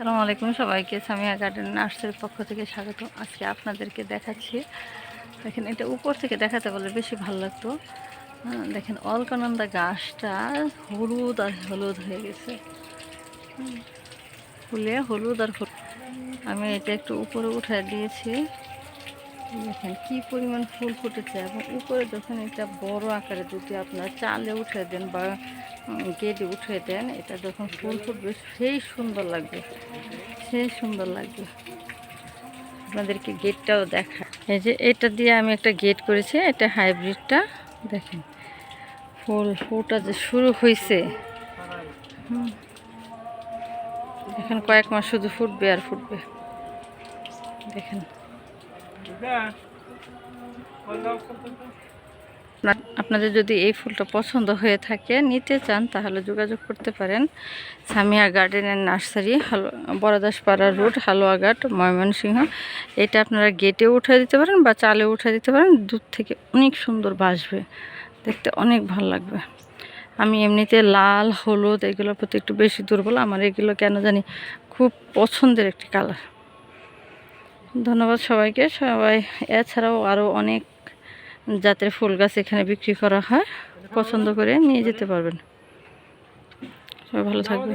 আসসালামু আলাইকুম সবাইকে সামিয়া গার্ডেন নার্সারির পক্ষ থেকে স্বাগত। আজকে আপনাদেরকে দেখাচ্ছি, দেখেন এটা উপর থেকে দেখাতে বলে বেশি ভালো লাগতো। দেখেন অলকানন্দা গাছটা হলুদ আর হলুদ হয়ে গেছে, ফুলে হলুদ আর হলুদ। আমি এটা একটু উপরে উঠায় দিয়েছি, দেখেন কি পরিমাণ ফুল ফুটেছে। এবং উপরে যখন এটা বড় আকারে যদি আপনার চালে উঠে দেন বা গেটে উঠে দেন, এটা যখন ফুল ফুটবে সেই সুন্দর লাগবে, সেই সুন্দর লাগবে। আপনাদেরকে গেটটাও দেখা, এই যে এটা দিয়ে আমি একটা গেট করেছি, এটা হাইব্রিডটা। দেখেন ফুল ফুটা যে শুরু হয়েছে, এখন কয়েক মাস শুধু ফুটবে আর ফুটবে। দেখেন আপনাদের যদি এই ফুলটা পছন্দ হয়ে থাকে, নিতে চান, তাহলে যোগাযোগ করতে পারেন। সামিয়া গার্ডেনের নার্সারি, বড়দাসপাড়া রোড, হালুয়াঘাট, ময়মনসিংহ। এটা আপনারা গেটে উঠে দিতে পারেন বা চালে উঠে দিতে পারেন। দূর থেকে অনেক সুন্দর ভাসবে, দেখতে অনেক ভালো লাগবে। আমি এমনিতে লাল হলুদ এগুলোর প্রতি একটু বেশি দুর্বল, আমার এগুলো কেন জানি খুব পছন্দের একটি কালার। ধন্যবাদ সবাইকে। সবাই এছাড়াও আরও অনেক জাতের ফুল গাছ এখানে বিক্রি করা হয়, পছন্দ করে নিয়ে যেতে পারবেন। সবাই ভালো থাকবে।